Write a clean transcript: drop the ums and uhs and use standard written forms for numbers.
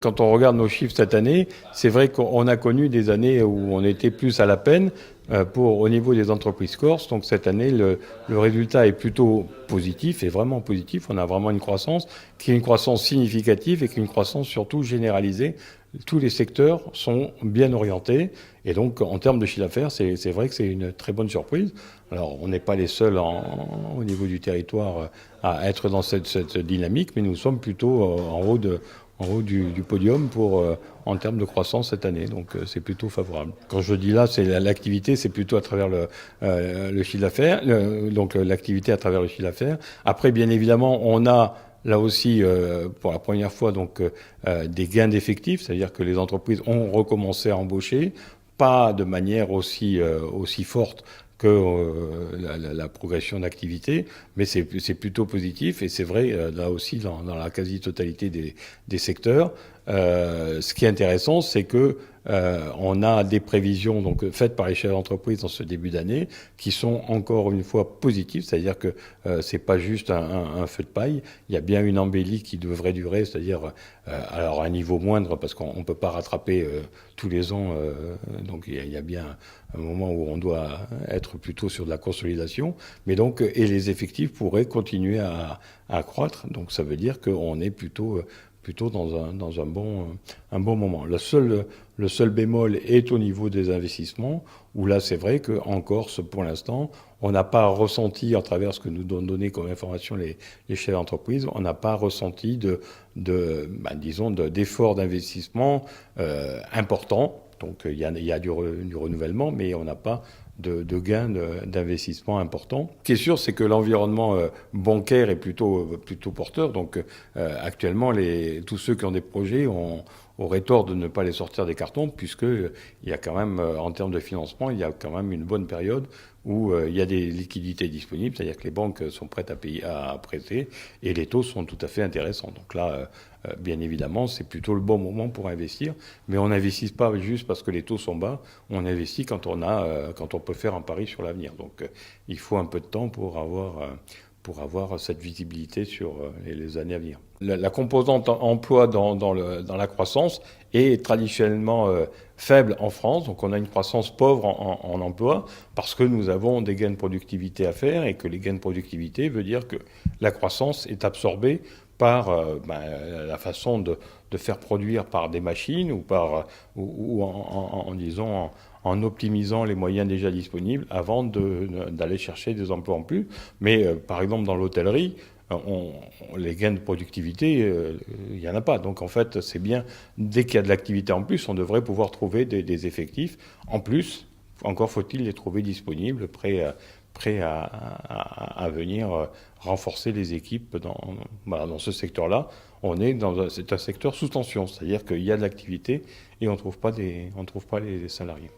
Quand on regarde nos chiffres cette année, c'est vrai qu'on a connu des années où on était plus à la peine au niveau des entreprises corses. Donc cette année, le résultat est plutôt positif, et vraiment positif. On a vraiment une croissance qui est une croissance significative et qui est une croissance surtout généralisée. Tous les secteurs sont bien orientés et donc en termes de chiffre d'affaires, c'est vrai que c'est une très bonne surprise. Alors on n'est pas les seuls au niveau du territoire à être dans cette dynamique, mais nous sommes plutôt en haut du podium en termes de croissance cette année. Donc c'est plutôt favorable. Quand je dis là, c'est l'activité, c'est plutôt à travers le chiffre d'affaires, donc l'activité à travers le chiffre d'affaires. Après, bien évidemment, on a là aussi, pour la première fois, donc, des gains d'effectifs, c'est-à-dire que les entreprises ont recommencé à embaucher, pas de manière aussi forte que la progression d'activité, mais c'est plutôt positif et c'est vrai là aussi dans la quasi-totalité des secteurs. Ce qui est intéressant, c'est que on a des prévisions donc faites par les chefs d'entreprise dans ce début d'année qui sont encore une fois positives, c'est-à-dire que c'est pas juste un feu de paille. Il y a bien une embellie qui devrait durer, c'est-à-dire alors à un niveau moindre parce qu'on peut pas rattraper tous les ans. Donc il y a bien un moment où on doit être plutôt sur de la consolidation, mais donc et les effectifs pourraient continuer à croître. Donc ça veut dire qu'on est plutôt dans un bon moment. Le seul bémol est au niveau des investissements, où là c'est vrai qu'en Corse, pour l'instant, on n'a pas ressenti, à travers ce que nous ont donné comme information les chefs d'entreprise, on n'a pas ressenti d'efforts d'investissement importants. Donc il y a du renouvellement, mais on n'a pas de gains d'investissement importants. Ce qui est sûr, c'est que l'environnement bancaire est plutôt porteur. Donc actuellement, tous ceux qui ont des projets auraient tort de ne pas les sortir des cartons, puisque il y a quand même, en termes de financement, il y a quand même une bonne période où il y a des liquidités disponibles, c'est-à-dire que les banques sont prêtes à prêter, et les taux sont tout à fait intéressants. Donc là, bien évidemment, c'est plutôt le bon moment pour investir, mais on n'investit pas juste parce que les taux sont bas, on investit quand on peut faire un pari sur l'avenir. Donc il faut un peu de temps pour avoir cette visibilité sur les années à venir. La composante emploi dans la croissance est traditionnellement faible en France, donc on a une croissance pauvre en emploi parce que nous avons des gains de productivité à faire et que les gains de productivité veut dire que la croissance est absorbée par la façon de faire produire par des machines ou en optimisant les moyens déjà disponibles avant d'aller chercher des emplois en plus. Mais par exemple dans l'hôtellerie, les gains de productivité, il n'y en a pas. Donc en fait, c'est bien, dès qu'il y a de l'activité en plus, on devrait pouvoir trouver des effectifs en plus. Encore faut-il les trouver disponibles, prêts à venir renforcer les équipes dans ce secteur-là. C'est un secteur sous tension, c'est-à-dire qu'il y a de l'activité et on trouve pas les salariés.